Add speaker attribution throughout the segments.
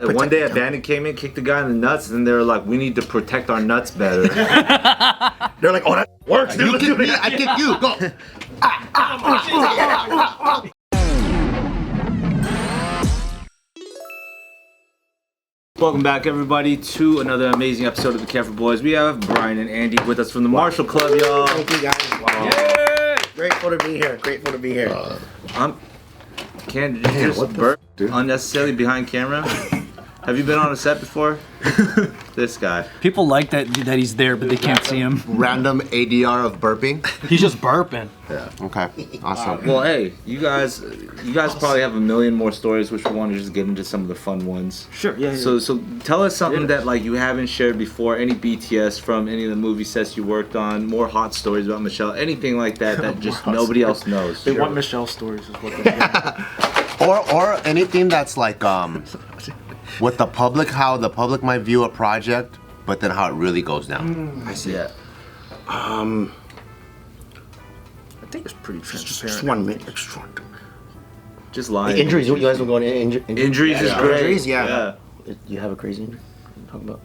Speaker 1: One day a bandit came in, kicked the guy in the nuts, and they were like, we need to protect our nuts better.
Speaker 2: They're like, oh, that works, dude. You kick me, I kick you. Go.
Speaker 1: Welcome back, everybody, to another amazing episode of the Careful Boys. We have Brian and Andy with us from the Marshall Club, y'all.
Speaker 2: Thank you, guys. Wow. Yeah. Grateful to be here. Grateful to be here.
Speaker 1: Did you just burp unnecessarily behind camera? Have you been on a set before? This guy.
Speaker 3: People like that he's there, but they can't see him.
Speaker 2: Random ADR of burping.
Speaker 3: He's just burping.
Speaker 2: Yeah. Okay. Awesome.
Speaker 1: Well, hey, you guys probably have a million more stories, which we want to just get into some of the fun ones.
Speaker 3: Sure. Yeah.
Speaker 1: So tell us something that like you haven't shared before. Any BTS from any of the movie sets you worked on. More hot stories about Michelle. Anything like that that just nobody else knows.
Speaker 3: They want Michelle stories, is what they want.
Speaker 4: Or anything that's like with the public, how the public might view a project, but then how it really goes down.
Speaker 1: I see. Yeah.
Speaker 3: I think it's pretty transparent.
Speaker 2: Just 1 minute.
Speaker 1: Just lying.
Speaker 2: Injuries. You guys were going to
Speaker 1: Injuries is great.
Speaker 2: Injuries, yeah. You have a crazy injury? Talk about.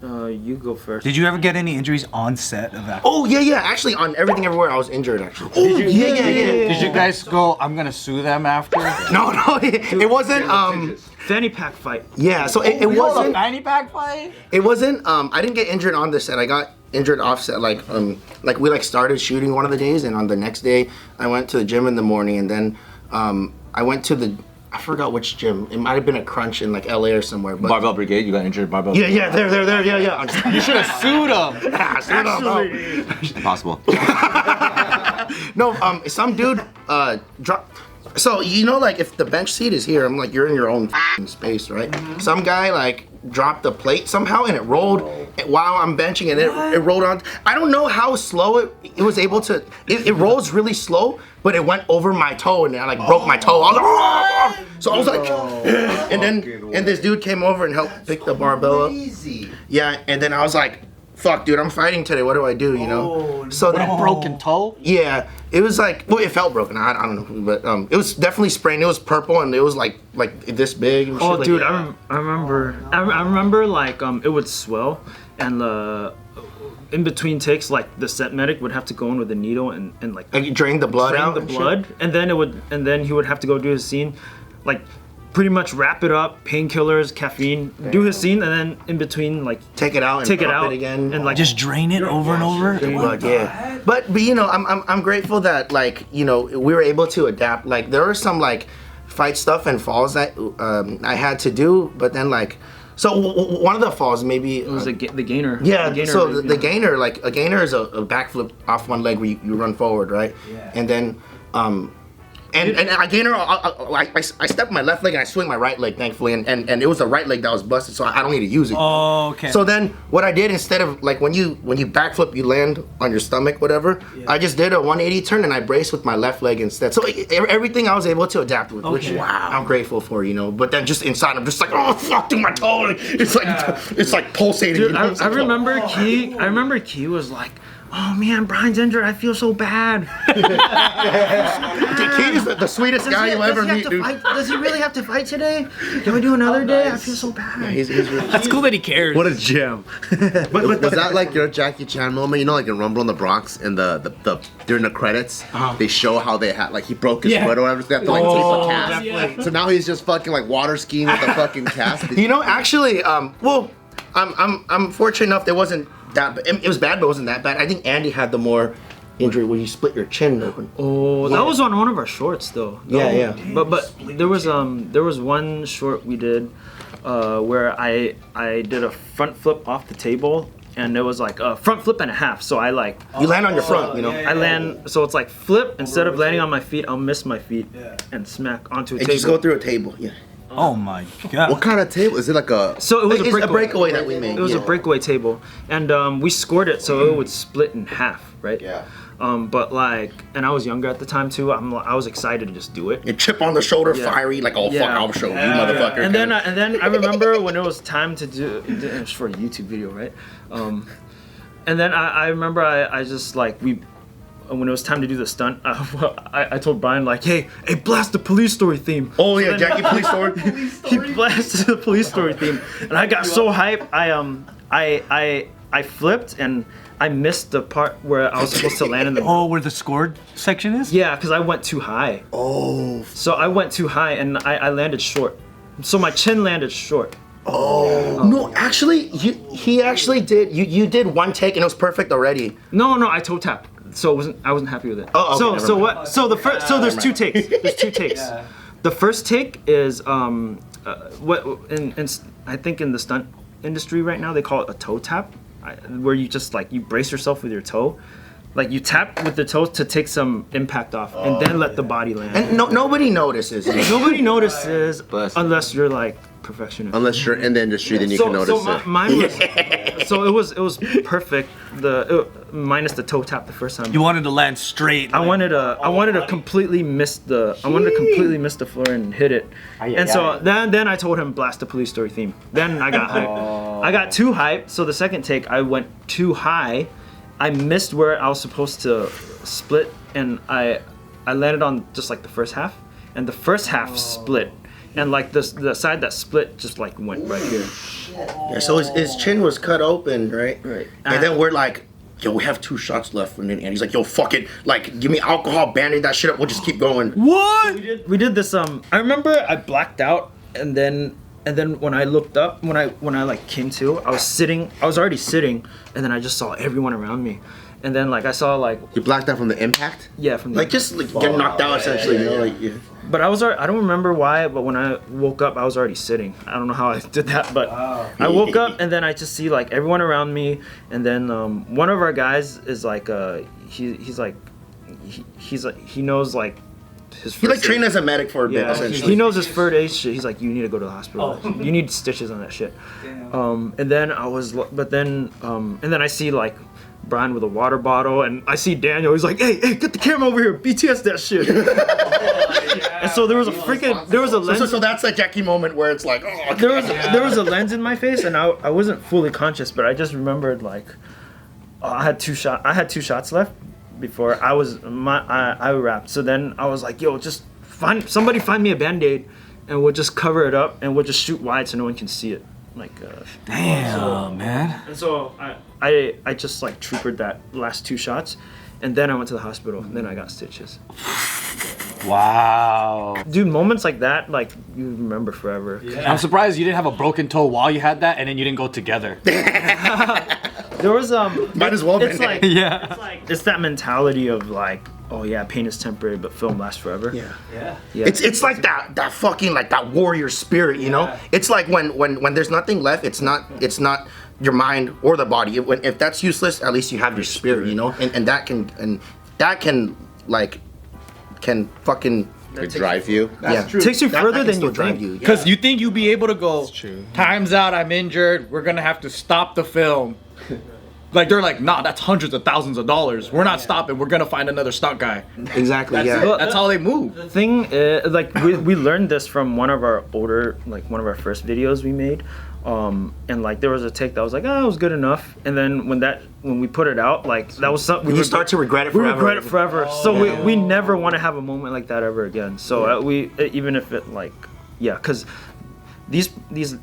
Speaker 3: You go first.
Speaker 5: Did you ever get any injuries on set of that?
Speaker 2: Oh yeah. Actually, on Everything Everywhere, I was injured. Actually.
Speaker 5: Oh yeah. Did you guys go? I'm gonna sue them after.
Speaker 2: No. It wasn't.
Speaker 3: Fanny pack fight.
Speaker 2: Yeah. So it wasn't.
Speaker 5: Fanny pack fight.
Speaker 2: It wasn't. I didn't get injured on the set. I got injured off set. Like we started shooting one of the days, and on the next day, I went to the gym in the morning, and then I went to the. I forgot which gym. It might have been a Crunch in like LA or somewhere. But
Speaker 1: Barbell Brigade. You got injured at Barbell.
Speaker 2: Yeah. There. Yeah.
Speaker 5: You should have sued them.
Speaker 4: Impossible.
Speaker 2: No. Some dude dropped. So you know, like if the bench seat is here, I'm like you're in your own space, right? Mm-hmm. Some guy like dropped the plate somehow and it rolled while I'm benching and it rolled on. I don't know how slow it was able to. It rolls really slow, but it went over my toe and I like broke my toe. I was like, so I was like, and this dude came over and helped pick the barbell up. Yeah, and then I was like, fuck, dude, I'm fighting today. What do I do? You know? So
Speaker 3: With a broken toe?
Speaker 2: Yeah, it was like, well, it felt broken. I don't know, but it was definitely sprained. It was purple and it was like this big. And
Speaker 3: Oh,
Speaker 2: shit,
Speaker 3: dude,
Speaker 2: like,
Speaker 3: I remember like it would swell, and in between takes, like the set medic would have to go in with a needle and like
Speaker 2: drain the blood
Speaker 3: drain
Speaker 2: out.
Speaker 3: the blood, and then he would have to go do his scene, like pretty much wrap it up, painkillers, caffeine, do his scene, and then in between like
Speaker 2: take it out and pump it again,
Speaker 3: and like
Speaker 5: Just drain it over and over.
Speaker 2: Blood, yeah. But you know, I'm grateful that like you know we were able to adapt. Like there were some like fight stuff and falls that I had to do, but then like so one of the falls maybe
Speaker 3: it was the gainer.
Speaker 2: Yeah.
Speaker 3: The gainer
Speaker 2: so the gainer, like a gainer is a backflip off one leg where you run forward, right? Yeah. And then And I gainer, I step my left leg and I swing my right leg, thankfully, and it was the right leg that was busted, so I don't need to use it.
Speaker 5: Oh, okay.
Speaker 2: So then what I did, instead of like when you backflip, you land on your stomach, whatever. Yeah. I just did a 180 turn and I braced with my left leg instead. So everything I was able to adapt with, which I'm grateful for, you know. But then just inside, I'm just like, oh fuck, dude, my toe. It's like pulsating.
Speaker 3: Dude,
Speaker 2: you know?
Speaker 3: I remember Key was like, oh man, Brian's injured. I feel so bad.
Speaker 2: Key is the sweetest guy you'll ever meet, dude.
Speaker 3: Does he really have to fight today? Can we do another day? I feel so bad.
Speaker 2: Yeah, he's really,
Speaker 5: That's cool that he cares.
Speaker 1: What a gem.
Speaker 4: Was that like your Jackie Chan moment? You know, like in Rumble in the Bronx, and the during the credits, they show how they had like he broke his foot or whatever. So they have to like tape a cast. Yeah. So now he's just fucking like water skiing with the fucking cast.
Speaker 2: You know, actually, well, I'm fortunate enough there wasn't that. It was bad, but it wasn't that bad. I think Andy had the more injury where you split your chin open.
Speaker 3: Oh, that was on one of our shorts though.
Speaker 2: Yeah.
Speaker 3: But there was one short we did where I did a front flip off the table. And it was like a front flip and a half, so I like...
Speaker 2: You land on your front, you know?
Speaker 3: I land, so it's like flip, instead of landing on my feet, I'll miss my feet and smack onto a
Speaker 2: And
Speaker 3: table.
Speaker 2: just go through a table, yeah.
Speaker 5: Oh my god.
Speaker 4: What kind of table? Is it like a...
Speaker 3: So it was
Speaker 2: a breakaway that we made.
Speaker 3: It was a breakaway table. And we scored it so it would split in half, right?
Speaker 2: Yeah.
Speaker 3: But like, and I was younger at the time too. I was excited to just do it.
Speaker 2: You chip on the shoulder, fiery, like, oh fuck, I'll show you, motherfucker.
Speaker 3: And then I remember when it was time to do it was for a YouTube video, right? And then I remember I just like when it was time to do the stunt, I told Brian like, hey, blast the Police Story theme.
Speaker 2: Oh yeah, Jackie Police Story.
Speaker 3: He blasted the Police Story theme, and I got so hyped. I flipped and I missed the part where I was supposed to land in the.
Speaker 5: Oh, where the scored section is?
Speaker 3: Yeah, because I went too high.
Speaker 2: Oh.
Speaker 3: So I went too high and I landed short. So my chin landed short.
Speaker 2: Oh. No, actually, he actually did. You did one take and it was perfect already.
Speaker 3: No, I toe tapped. So I wasn't happy with it.
Speaker 2: Oh, okay,
Speaker 3: so what? So the first. So there's two takes. There's two takes. The first take is what in I think in the stunt industry right now they call it a toe tap, where you just like you brace yourself with your toe. Like you tap with the toes to take some impact off, and then let the body land.
Speaker 2: And nobody notices.
Speaker 3: Nobody notices unless you're like perfectionist.
Speaker 4: Unless you're in the industry, then you can notice it.
Speaker 3: Mine was. So it was perfect. Minus the toe tap the first time.
Speaker 5: You wanted to land straight.
Speaker 3: I wanted to completely miss the floor and hit it. And so then I told him blast the Police Story theme. Then I got hyped. I got too hyped. So the second take I went too high. I missed where I was supposed to split, and I landed on just like the first half, and the first half split, and like the side that split just like went right here.
Speaker 2: Yeah, so his chin was cut open, right?
Speaker 3: Right.
Speaker 2: And then we're like, yo, we have 2 shots left, and he's like, yo, fuck it, like give me alcohol, bandage that shit up, we'll just keep going.
Speaker 3: What? We did this. I remember I blacked out, and then when I looked up, when I like came to, I was already sitting, and then I just saw everyone around me, and then like I saw like
Speaker 4: You blacked out from the impact?
Speaker 3: yeah from the,
Speaker 2: Like just like getting knocked out essentially, you know, like
Speaker 3: but I don't remember why, but when I woke up I was already sitting. I don't know how I did that, but I woke up and then I just see like everyone around me, and then one of our guys is like he knows like his
Speaker 2: he like
Speaker 3: first
Speaker 2: trained
Speaker 3: aid.
Speaker 2: as a medic for a bit
Speaker 3: Yeah,
Speaker 2: essentially.
Speaker 3: he knows his first aid shit. He's like, you need to go to the hospital. You need stitches on that shit. And then and then I see like Brian with a water bottle, and I see Daniel. He's like, hey, get the camera over here. BTS that shit. And so there was a lens.
Speaker 2: So that's that Jackie moment where it's like, oh,
Speaker 3: There was a lens in my face, and I wasn't fully conscious, but I just remembered like, I had two shots left before I wrapped. So then I was like, yo, just find me a Band-Aid, and we'll just cover it up, and we'll just shoot wide so no one can see it. Like
Speaker 5: Damn, man.
Speaker 3: And so I just like troopered that last 2 shots, and then I went to the hospital, and then I got stitches.
Speaker 5: Wow.
Speaker 3: Dude, moments like that, like you remember forever.
Speaker 5: I'm surprised you didn't have a broken toe while you had that, and then you didn't go together.
Speaker 3: There was
Speaker 2: might as well been.
Speaker 3: It's like
Speaker 5: Yeah.
Speaker 3: it's that mentality of like, oh yeah, pain is temporary, but film lasts forever.
Speaker 2: Yeah.
Speaker 3: Yeah.
Speaker 2: It's like that fucking like that warrior spirit, you know? It's like when there's nothing left, it's not your mind or the body. If that's useless, at least you have your spirit, you know? And that can fucking
Speaker 4: It drive you?
Speaker 2: yeah.
Speaker 3: Takes you further
Speaker 2: can
Speaker 3: than
Speaker 2: still
Speaker 3: you
Speaker 2: drive
Speaker 3: think.
Speaker 2: you.
Speaker 5: Because you think you'd be able to go, time's out, I'm injured, we're gonna have to stop the film. Like, they're like, nah, that's hundreds of thousands of dollars. We're not stopping, we're gonna find another stunt guy.
Speaker 2: Exactly, yeah.
Speaker 3: Well,
Speaker 5: That's how they move.
Speaker 3: The thing is, like we learned this from one of our first videos we made, and like there was a take that was like, oh, it was good enough, and then when we put it out, like that was something
Speaker 2: You start to regret it
Speaker 3: we
Speaker 2: forever.
Speaker 3: regret it forever. So we never want to have a moment like that ever again. So even if it like because these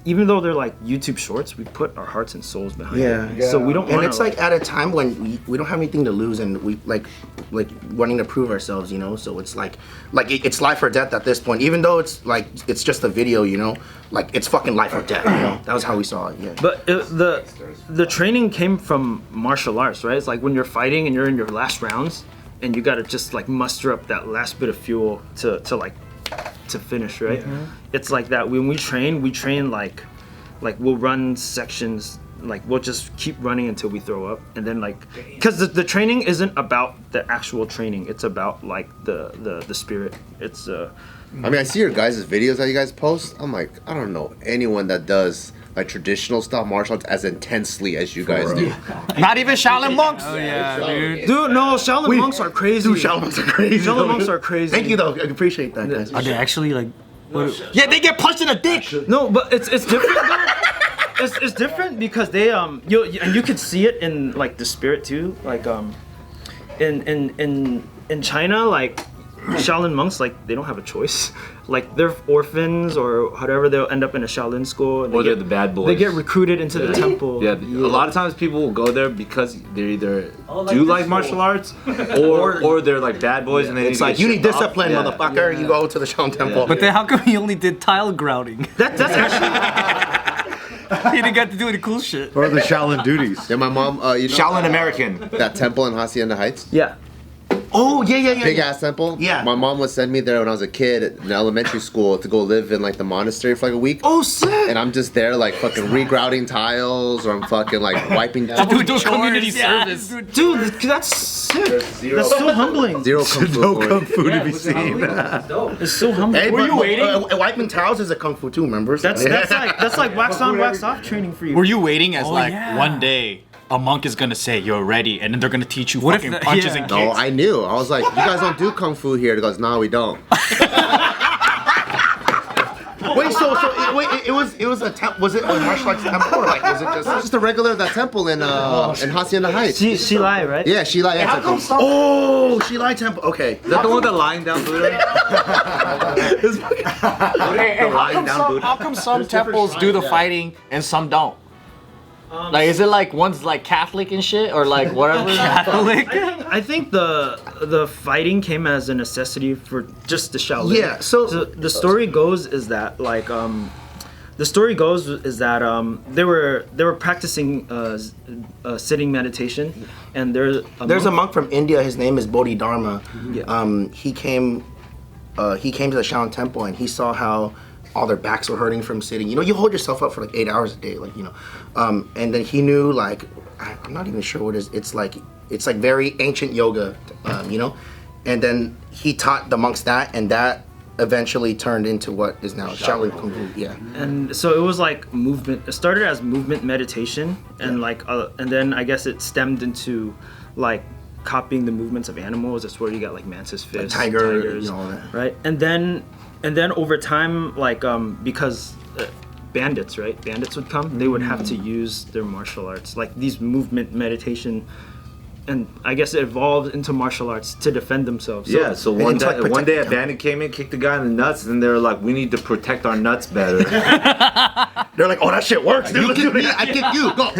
Speaker 3: even though they're like YouTube shorts, we put our hearts and souls behind it. So we don't.
Speaker 2: And it's like at a time when we don't have anything to lose, and we like wanting to prove ourselves, you know. So it's like it's life or death at this point. Even though it's like it's just a video, you know, like it's fucking life or death. You know? That was how we saw it. Yeah.
Speaker 3: But the training came from martial arts, right? It's like when you're fighting and you're in your last rounds, and you gotta just like muster up that last bit of fuel to finish, right? It's like that. When we train like we'll run sections, like we'll just keep running until we throw up, and then like because the training isn't about the actual training, it's about like the spirit. It's
Speaker 4: I mean, I see your guys' videos that you guys post. I'm like, I don't know anyone that does like traditional style martial arts as intensely as you guys do.
Speaker 5: Not even Shaolin monks.
Speaker 3: Dude, no, Shaolin monks are crazy.
Speaker 2: Dude, Shaolin monks are crazy.
Speaker 3: Shaolin monks are crazy.
Speaker 2: Thank you though. I appreciate that, guys.
Speaker 5: Are they actually like?
Speaker 2: Yeah, they get punched in the dick.
Speaker 3: No, but it's different though. It's different because they you can see it in like the spirit too. Like in China, like Shaolin monks, like they don't have a choice. Like they're orphans or whatever, they'll end up in a Shaolin school. And
Speaker 1: Or they're the bad boys.
Speaker 3: They get recruited into the temple.
Speaker 1: Yeah, a lot of times people will go there because they either do like martial arts or they're like bad boys and they
Speaker 2: It's like, you need discipline, motherfucker. You go to the Shaolin Temple.
Speaker 6: But then how come he only did tile grouting?
Speaker 3: That's actually
Speaker 6: He didn't get to do any cool shit.
Speaker 7: What are the Shaolin duties?
Speaker 4: Yeah, my mom, you know,
Speaker 1: Shaolin American.
Speaker 4: that temple in Hacienda Heights,
Speaker 3: yeah.
Speaker 2: Oh, yeah.
Speaker 4: big ass temple.
Speaker 2: Yeah.
Speaker 4: My mom would send me there when I was a kid in elementary school to go live in like the monastery for like a week.
Speaker 2: Oh, sick.
Speaker 4: And I'm just there like fucking regrouting tiles, or I'm fucking like wiping
Speaker 6: Dude, do community service.
Speaker 3: Dude, that's sick. That's so humbling.
Speaker 4: zero kung fu.
Speaker 7: No
Speaker 4: for it.
Speaker 7: kung fu to be seen.
Speaker 3: It's so humbling.
Speaker 2: Hey,
Speaker 3: Were you waiting?
Speaker 2: Wiping towels is a kung fu too, remember?
Speaker 3: That's like wax on, wax off training for you.
Speaker 5: Were you waiting as
Speaker 6: yeah.
Speaker 5: one day a monk is gonna say you're ready, and then they're gonna teach you
Speaker 6: What if
Speaker 5: fucking
Speaker 6: that-
Speaker 5: punches
Speaker 6: yeah.
Speaker 5: and
Speaker 4: No,
Speaker 5: kicks?
Speaker 4: I knew. I was like, you guys don't do kung fu here. He goes, no, we don't.
Speaker 2: Wait, it was a temple. Was it a martial arts temple, or like was it just?
Speaker 4: It's just a regular that temple in Hacienda Heights.
Speaker 3: She lied, right?
Speaker 4: Yeah, Sheila. Yeah,
Speaker 2: Oh, Shilai Temple. Okay.
Speaker 1: Is that the one with the lying down Buddha? The lying down Buddha.
Speaker 5: How come some temples do the fighting and some don't? Like, is it like one's like Catholic and shit, or like whatever?
Speaker 6: Catholic?
Speaker 3: I think the fighting came as a necessity for just the Shaolin.
Speaker 2: Yeah, so-
Speaker 3: the story goes is that they were practicing sitting meditation, and there's
Speaker 2: There's a monk from India. His name is Bodhidharma.
Speaker 3: Yeah.
Speaker 2: He came to the Shaolin Temple, and he saw how all their backs were hurting from sitting. You know, you hold yourself up for like 8 hours a day, like, you know. And then he knew, like, I'm not even sure what it is. It's like very ancient yoga, you know. And then he taught the monks that, and that eventually turned into what is now Shaolin Kung Fu. Yeah.
Speaker 3: And so it was like movement. It started as movement meditation, and and then I guess it stemmed into like copying the movements of animals. That's where you got like mantis fish,
Speaker 2: tiger, you know, all that.
Speaker 3: right? And then over time, like because bandits would come, they would have to use their martial arts, like these movement meditation. And I guess it evolved into martial arts to defend themselves.
Speaker 1: Yeah, so one
Speaker 2: it's like
Speaker 1: day a
Speaker 2: protect-
Speaker 1: bandit came in, kicked the guy in the nuts, and they were like, we need to protect our nuts better.
Speaker 2: They're like, oh, that shit works, dude.
Speaker 4: You
Speaker 2: Let's
Speaker 4: kick
Speaker 2: do
Speaker 4: me,
Speaker 2: it.
Speaker 4: I kick you. Go.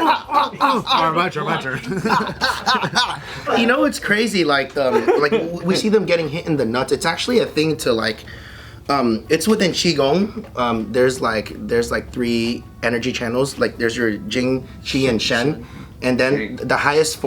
Speaker 7: My turn.
Speaker 2: You know, it's crazy. Like we see them getting hit in the nuts. It's actually a thing to like. It's within qigong. There's like 3 energy channels. Like there's your Jing, Qi, and Shen, and then the highest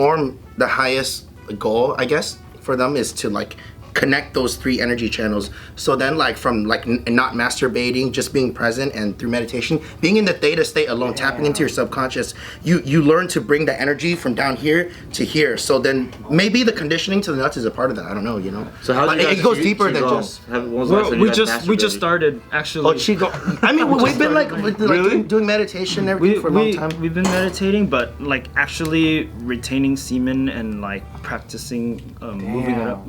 Speaker 2: goal, I guess, for them is to like connect those 3 energy channels. So then, like from like not masturbating, just being present, and through meditation, being in the theta state alone, tapping into your subconscious, you learn to bring the energy from down here to here. So then maybe the conditioning to the nuts is a part of that. I don't know, you know.
Speaker 1: So how do
Speaker 2: But
Speaker 1: you guys
Speaker 2: it goes
Speaker 1: qi-
Speaker 2: deeper than
Speaker 1: qigong?
Speaker 2: just.
Speaker 1: When was the last time you
Speaker 3: we
Speaker 1: guys
Speaker 3: just
Speaker 1: masturbated?
Speaker 3: started actually.
Speaker 2: Oh, qigong. I mean, we've been like
Speaker 1: Really?
Speaker 2: doing meditation and everything for a long time.
Speaker 3: We've been meditating, but like actually retaining semen and like practicing moving it up.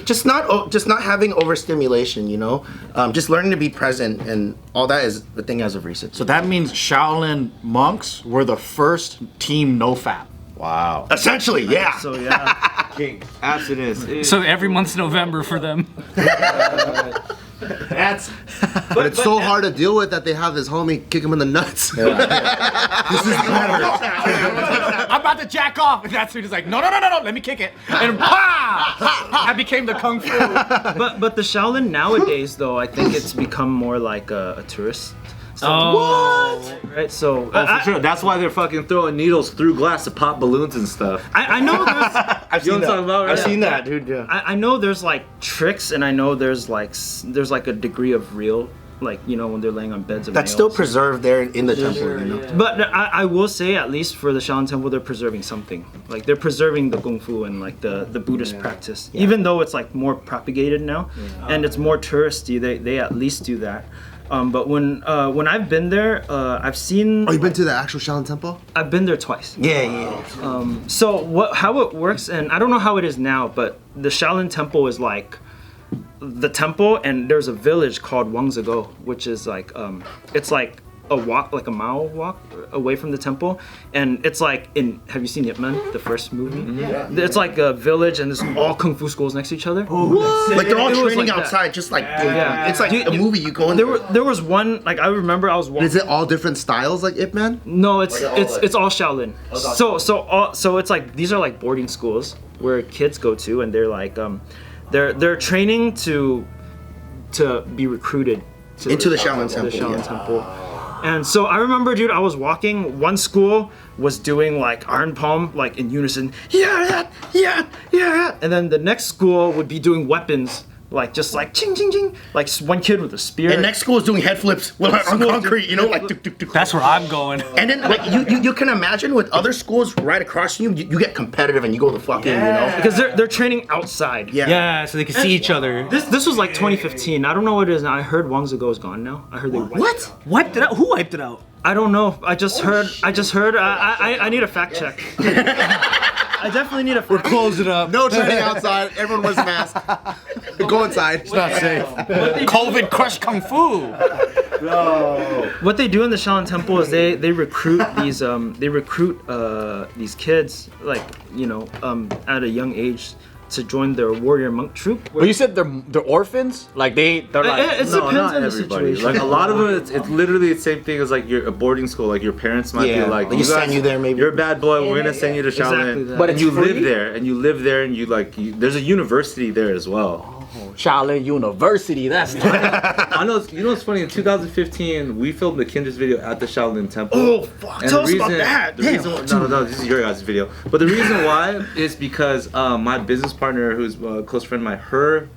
Speaker 2: Just not having overstimulation, you know. Just learning to be present, and all that is the thing as of recent.
Speaker 5: So that means Shaolin monks were the first team no fap.
Speaker 1: Wow.
Speaker 2: Essentially, yeah.
Speaker 3: So yeah.
Speaker 1: King. Abstinence.
Speaker 6: So every month's November for them.
Speaker 1: That's.
Speaker 4: But it's so hard to deal with that they have this homie kick him in the nuts.
Speaker 5: I'm about to jack off, and that's when he's like, no, let me kick it, and I became the kung fu.
Speaker 3: But the Shaolin nowadays, though, I think it's become more like a tourist.
Speaker 6: Oh.
Speaker 3: Right. So
Speaker 1: For sure. That's why they're fucking throwing needles through glass to pop balloons and stuff.
Speaker 3: I know there's.
Speaker 2: I've
Speaker 1: You know
Speaker 2: seen
Speaker 1: what I'm talking about, right?
Speaker 2: I've seen that, dude. Yeah.
Speaker 3: I know there's like tricks, and I know there's like a degree of real, like, you know, when they're laying on beds of
Speaker 2: That's
Speaker 3: nails.
Speaker 2: still preserved there in the temple, you know.
Speaker 3: But I will say, at least for the Shaolin Temple, they're preserving something. Like they're preserving the Kung Fu and like the Buddhist practice. Even though it's like more propagated now, and it's more touristy, they at least do that. But when I've been there, I've seen.
Speaker 4: Oh, you been to the actual Shaolin Temple?
Speaker 3: I've been there twice.
Speaker 2: Yeah.
Speaker 3: So how it works, and I don't know how it is now, but the Shaolin Temple is like the temple, and there's a village called Wangzhego, which is like it's like a walk, like a mile walk away from the temple, and it's like have you seen Ip Man, the first movie? Yeah. It's like a village and there's all kung fu schools next to each other.
Speaker 2: Like they're all
Speaker 3: It was
Speaker 2: training
Speaker 3: like that.
Speaker 2: outside, just like
Speaker 3: Yeah.
Speaker 2: it's like a movie you go in.
Speaker 3: There was one, like I remember I was walking.
Speaker 4: Is it all different styles like Ip Man?
Speaker 3: No, it's all Shaolin. So it's like these are like boarding schools where kids go to, and they're like they're training to be recruited
Speaker 2: Into the Shaolin
Speaker 3: to
Speaker 2: Temple,
Speaker 3: The Shaolin
Speaker 2: yeah.
Speaker 3: Temple. And so I remember, dude, I was walking. One school was doing like iron palm, like in unison, yeah, and then the next school would be doing weapons. Like just like ching ching ching, like one kid with a spear.
Speaker 2: And next school is doing head flips on concrete, you know, like tuk, tuk, tuk.
Speaker 6: That's where I'm going.
Speaker 2: And then like you can imagine with other schools right across from you get competitive and you go to fucking, you know.
Speaker 3: Because they're training outside.
Speaker 2: Yeah.
Speaker 6: Yeah, so they can see each other.
Speaker 3: This was like 2015. I don't know what it is now. I heard Wang Zigo is gone now. I heard they wiped it out.
Speaker 6: Wiped it out? Who wiped it out?
Speaker 3: I don't know. I just heard. I need a fact check. I definitely need a fact check.
Speaker 6: Close it up.
Speaker 4: No training outside. Everyone wears a mask. Go inside. It's not safe.
Speaker 6: COVID crushed kung fu.
Speaker 3: What they do in the Shaolin Temple is they recruit these kids, like, you know, at a young age to join their warrior monk troop.
Speaker 5: But you said they're orphans? Like they're like...
Speaker 3: It
Speaker 1: No,
Speaker 3: depends
Speaker 1: not
Speaker 3: on the
Speaker 1: everybody.
Speaker 3: situation.
Speaker 1: Like a lot of them, it's literally the same thing as like you're a boarding school. Like your parents might
Speaker 2: Yeah,
Speaker 1: be like,
Speaker 2: they send you there maybe.
Speaker 1: You're a bad boy. We're gonna send you to
Speaker 3: Exactly
Speaker 1: Shaolin.
Speaker 3: that.
Speaker 5: But
Speaker 1: And
Speaker 5: it's
Speaker 1: you
Speaker 5: free?
Speaker 1: live there, and you like. There's a university there as well.
Speaker 5: Shaolin University, that's
Speaker 1: I know. You know what's funny? In 2015, we filmed the Kinder's video at the Shaolin Temple.
Speaker 2: Oh fuck!
Speaker 1: And
Speaker 2: Tell
Speaker 1: the
Speaker 2: us about
Speaker 1: reason-
Speaker 2: that.
Speaker 1: the
Speaker 2: Damn.
Speaker 1: reason- no, this is your guys' video. But the reason why is because my business partner, who's a close friend of mine, her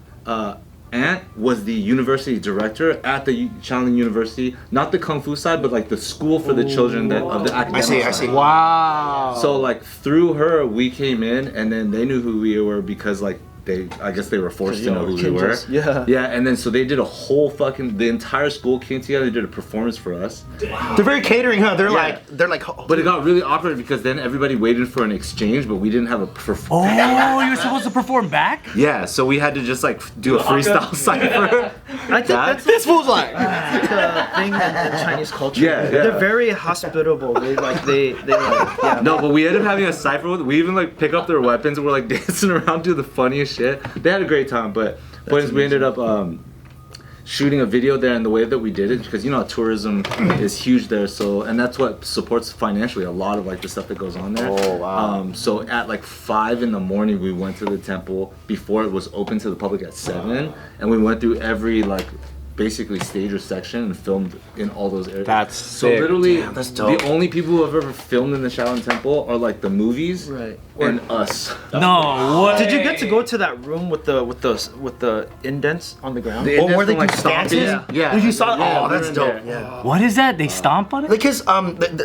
Speaker 1: aunt was the university director at the Shaolin University, not the Kung Fu side, but like the school for the children of the academic
Speaker 2: I see.
Speaker 1: side.
Speaker 5: Wow.
Speaker 1: So like through her, we came in, and then they knew who we were because like I guess they were forced to know who we were. Yeah, and then so they did a whole the entire school came together. They did a performance for us.
Speaker 2: They're very catering, huh? They're like
Speaker 1: But it got really awkward because then everybody waited for an exchange, but we didn't have a performance.
Speaker 6: Oh, you were supposed to perform back?
Speaker 1: Yeah, so we had to just like do a freestyle cipher.
Speaker 3: I think that's
Speaker 5: This fool's like...
Speaker 3: the thing in Chinese culture.
Speaker 1: Yeah, yeah.
Speaker 3: They're very hospitable. They like yeah.
Speaker 1: No, but we ended up having a cipher with. We even like pick up their weapons and we're like dancing around, do the funniest shit. They had a great time, but point is we ended up shooting a video there, and the way that we did it, because you know tourism is huge there, so and that's what supports financially a lot of like the stuff that goes on there.
Speaker 5: Oh, wow.
Speaker 1: So at like 5 in the morning we went to the temple before it was open to the public at 7, and we went through every like basically stage or section and filmed in all those areas.
Speaker 5: That's
Speaker 1: so
Speaker 5: sick.
Speaker 1: literally
Speaker 2: Damn, that's dope.
Speaker 1: the only people who have ever filmed in the Shaolin Temple are like the movies
Speaker 3: Right.
Speaker 1: and us.
Speaker 6: No, what?
Speaker 3: Did you get to go to that room with the indents on the ground?
Speaker 1: The
Speaker 2: Oh, where
Speaker 1: indents
Speaker 2: they
Speaker 1: from,
Speaker 2: do stances?
Speaker 1: stomping. Yeah.
Speaker 2: Did you saw?
Speaker 1: Yeah,
Speaker 2: Oh,
Speaker 1: we
Speaker 2: that's
Speaker 1: were in
Speaker 2: dope.
Speaker 1: there.
Speaker 2: Yeah.
Speaker 6: What is that? They stomp on it?
Speaker 2: Because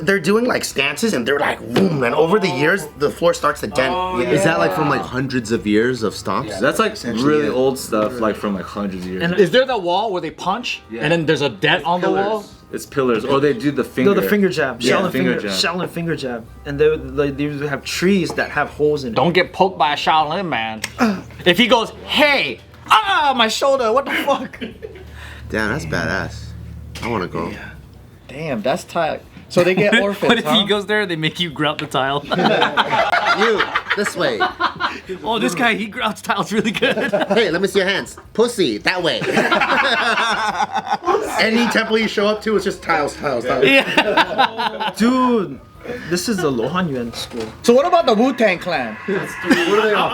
Speaker 2: they're doing like stances and they're like boom, and over the years the floor starts to dent. Yeah.
Speaker 4: Is that like from like hundreds of years of stomps?
Speaker 1: That's like really
Speaker 2: yeah.
Speaker 1: old stuff, like from like hundreds of years.
Speaker 3: And
Speaker 5: Is there the wall where they punch and then there's a dent on the wall?
Speaker 1: It's pillars, or they do the finger.
Speaker 3: No, the finger jab.
Speaker 1: Yeah,
Speaker 3: Shaolin
Speaker 1: finger
Speaker 3: finger
Speaker 1: jab.
Speaker 3: Shaolin finger jab. And they would have trees that have holes in it.
Speaker 5: Don't get poked by a Shaolin man. If he goes, hey, my shoulder, what the fuck?
Speaker 4: Damn, that's badass. I want to go.
Speaker 5: Damn, that's tight. So they get orphans,
Speaker 6: What if
Speaker 5: huh?
Speaker 6: he goes there, they make you grout the tile?
Speaker 4: You, this way.
Speaker 6: Oh, this guy, he grouts tiles really good.
Speaker 4: Hey, let me see your hands. Pussy, that way.
Speaker 2: Any temple you show up to, it's just tiles.
Speaker 3: Dude, this is the Lohan Yuan school.
Speaker 5: So what about the Wu-Tang Clan?